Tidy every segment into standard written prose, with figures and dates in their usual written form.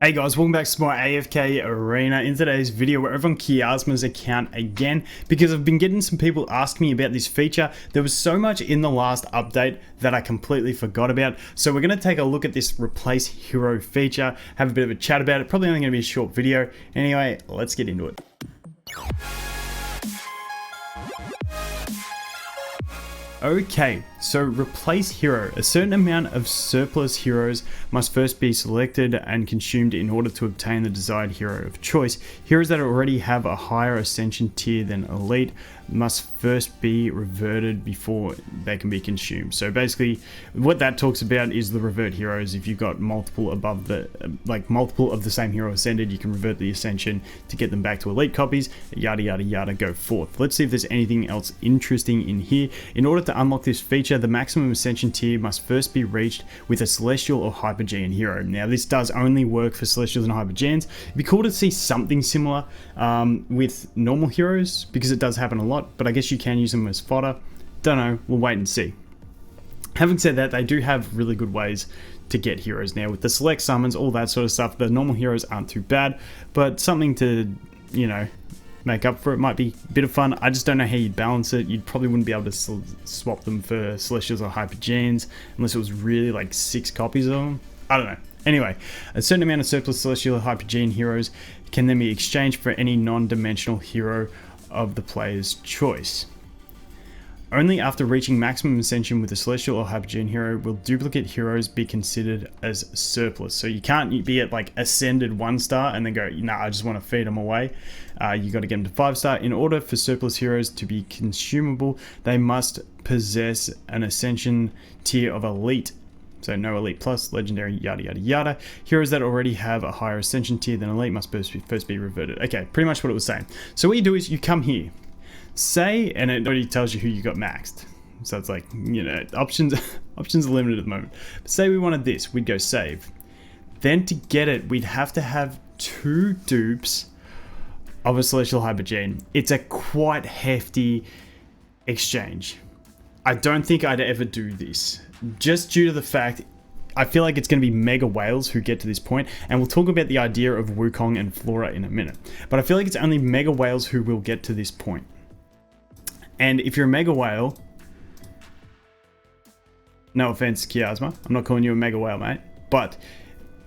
Hey guys, welcome back to my AFK Arena. In today's video, we're over on Kiasma's account again because I've been getting some people asking me about this feature. There was so much in the last update that I completely forgot about. So we're going to take a look at this replace hero feature, have a bit of a chat about it. Probably only going to be a short video. Anyway, let's get into it. Okay, so replace hero. A certain amount of surplus heroes must first be selected and consumed in order to obtain the desired hero of choice. Heroes that already have a higher ascension tier than elite must first be reverted before they can be consumed. So basically what that talks about is the revert heroes. If you've got multiple above the multiple of the same hero ascended, you can revert the ascension to get them back to elite copies, yada yada yada, go forth. Let's see if there's anything else interesting in here. In order to unlock this feature, the maximum ascension tier must first be reached with a celestial or hypergean hero. Now this does only work for celestials and hypergeans. It'd be cool to see something similar with normal heroes, because it does happen a lot, but I guess you can use them as fodder. Don't know, we'll wait and see. Having said that, they do have really good ways to get heroes now with the select summons, all that sort of stuff. The normal heroes aren't too bad, but something to, you know, make up for it might be a bit of fun. I just don't know how you'd balance it. You probably wouldn't be able to swap them for celestials or hypergeans unless it was really like 6 copies of them. I don't know. Anyway, a certain amount of surplus celestial or hypergene heroes can then be exchanged for any non-dimensional hero of the player's choice. Only after reaching maximum ascension with a celestial or hypergene hero will duplicate heroes be considered as surplus. So you can't be at like ascended 1 star and then go, nah, I just want to feed them away. You got to get them to 5 star. In order for surplus heroes to be consumable, they must possess an ascension tier of elite. So no elite plus, legendary, yada yada yada. Heroes that already have a higher ascension tier than elite must first be reverted. Okay, pretty much what it was saying. So what you do is you come here, say, and it already tells you who you got maxed. So it's like, you know, options are limited at the moment. But say we wanted this, we'd go save. Then to get it, we'd have to have 2 dupes of a celestial hypergene. It's a quite hefty exchange. I don't think I'd ever do this, just due to the fact I feel like it's going to be mega whales who get to this point, and we'll talk about the idea of Wukong and Flora in a minute. But I feel like it's only mega whales who will get to this point. And if you're a mega whale, no offense, Kiasma, I'm not calling you a mega whale, mate, but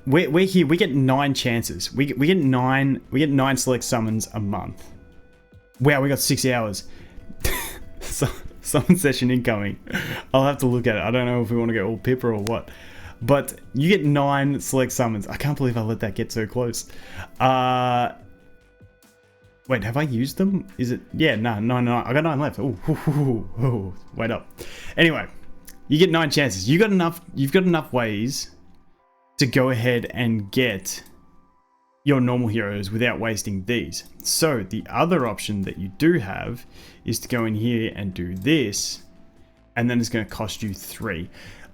we're here. We get 9 chances. We get 9 select summons a month. Wow, we got 6 hours. So, summon session incoming. I'll have to look at it. I don't know if we want to go all Pippa or what. But you get 9 select summons. I can't believe I let that get so close. Wait, have I used them? Is it? Yeah, no. I got 9 left. Ooh, wait up. Anyway, you get 9 chances. You've got enough ways to go ahead and get your normal heroes without wasting these. So the other option that you do have is to go in here and do this, and then it's going to cost you 3.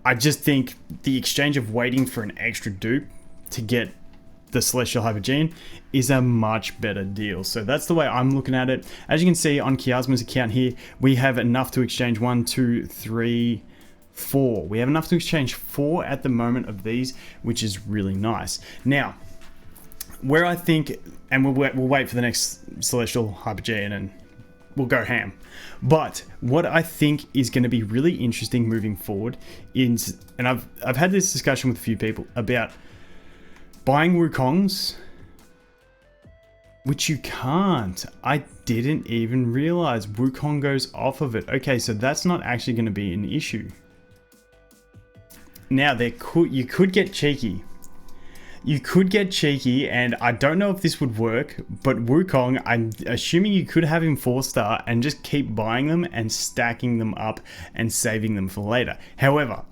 I just think the exchange of waiting for an extra dupe to get the celestial hypergene is a much better deal. So that's the way I'm looking at it. As you can see on Kiasma's account here, we have enough to exchange 1, 2, 3, 4. We have enough to exchange 4 at the moment of these, which is really nice. Now, where I think, and we'll wait for the next celestial hypergene and we'll go ham. But what I think is going to be really interesting moving forward is, and I've had this discussion with a few people about buying Wukongs, which you can't. I didn't even realize Wukong goes off of it. Okay, so that's not actually going to be an issue. Now you could get cheeky. You could get cheeky, and I don't know if this would work, but Wukong, I'm assuming you could have him 4 star and just keep buying them and stacking them up and saving them for later. However,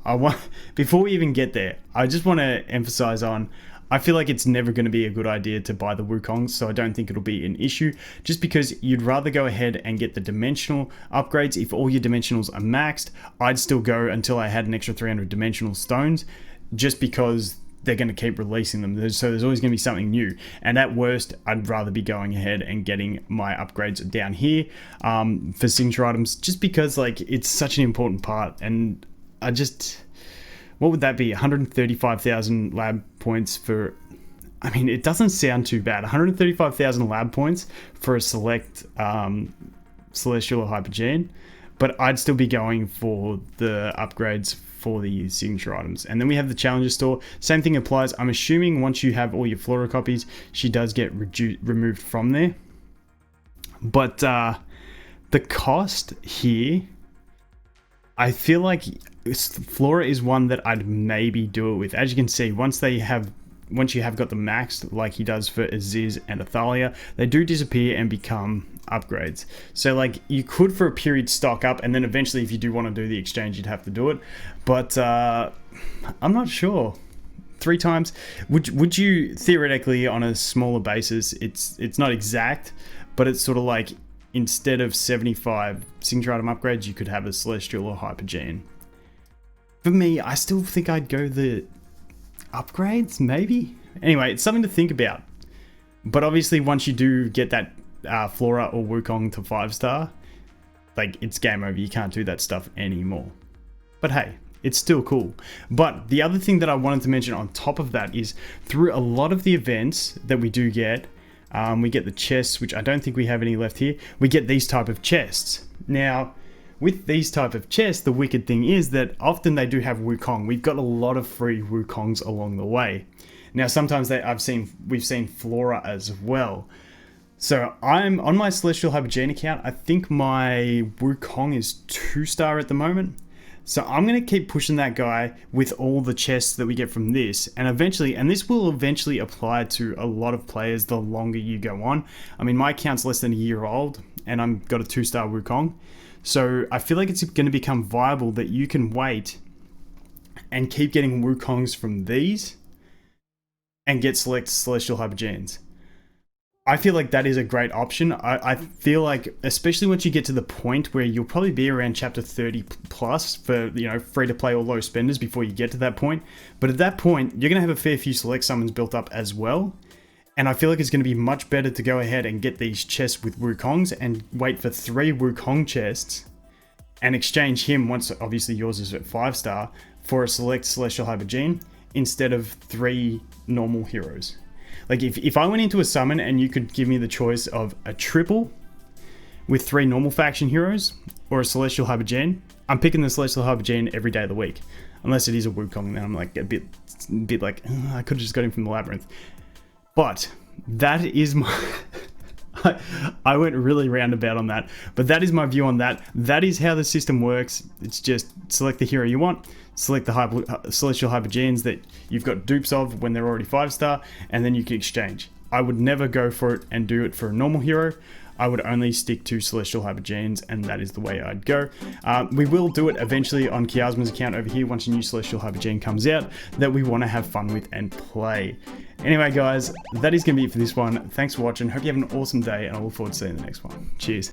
before we even get there, I just want to emphasize on, I feel like it's never going to be a good idea to buy the Wukongs, so I don't think it'll be an issue, just because you'd rather go ahead and get the dimensional upgrades. If all your dimensionals are maxed, I'd still go until I had an extra 300 dimensional stones, just because they're going to keep releasing them. So there's always going to be something new. And at worst, I'd rather be going ahead and getting my upgrades down here for signature items, just because like it's such an important part. And I just, what would that be? 135,000 lab points for I mean, it doesn't sound too bad. 135,000 lab points for a select Celestial or Hypergene, but I'd still be going for the upgrades for the signature items. And then we have the Challenger store. Same thing applies. I'm assuming once you have all your Flora copies, she does get removed from there. But the cost here, I feel like Flora is one that I'd maybe do it with. As you can see, once you have got the maxed, like he does for Aziz and Athalia, they do disappear and become upgrades. So like you could for a period stock up, and then eventually if you do want to do the exchange, you'd have to do it. But I'm not sure. 3 times, would you theoretically on a smaller basis, it's not exact, but it's sort of like instead of 75 signature item upgrades, you could have a Celestial or Hypergene. For me, I still think I'd go the upgrades, maybe? Anyway, it's something to think about. But obviously, once you do get that Flora or Wukong to 5-star, like, it's game over. You can't do that stuff anymore. But hey, it's still cool. But the other thing that I wanted to mention on top of that is through a lot of the events that we do get, we get the chests, which I don't think we have any left here. We get these type of chests. Now, with these type of chests, the wicked thing is that often they do have Wukong. We've got a lot of free Wukongs along the way. Now, sometimes we've seen Flora as well. So I'm on my Celestial Hypergene account. I think my Wukong is 2-star at the moment. So I'm going to keep pushing that guy with all the chests that we get from this. And eventually, and this will eventually apply to a lot of players the longer you go on. I mean, my account's less than a year old and I've got a 2-star Wukong. So I feel like it's going to become viable that you can wait and keep getting Wukongs from these and get select Celestial Hypergenes. I feel like that is a great option. I feel like, especially once you get to the point where you'll probably be around chapter 30 plus for, you know, free to play or low spenders before you get to that point. But at that point, you're going to have a fair few select summons built up as well. And I feel like it's going to be much better to go ahead and get these chests with Wukongs and wait for 3 Wukong chests and exchange him, once obviously yours is at 5-star, for a select Celestial Hypergene instead of 3 normal heroes. Like if I went into a summon and you could give me the choice of a triple with 3 normal faction heroes or a Celestial Hypergene, I'm picking the Celestial Hypergene every day of the week. Unless it is a Wukong, then I'm like a bit like, I could have just got him from the Labyrinth. But that is my... I went really roundabout on that, but that is my view on that. That is how the system works. It's just select the hero you want, select the Celestial Hypergenes that you've got dupes of when they're already 5-star, and then you can exchange. I would never go for it and do it for a normal hero. I would only stick to Celestial Hypergenes, and that is the way I'd go. We will do it eventually on Kiasma's account over here once a new Celestial Hypergene comes out that we want to have fun with and play. Anyway, guys, that is going to be it for this one. Thanks for watching. Hope you have an awesome day, and I look forward to seeing you in the next one. Cheers.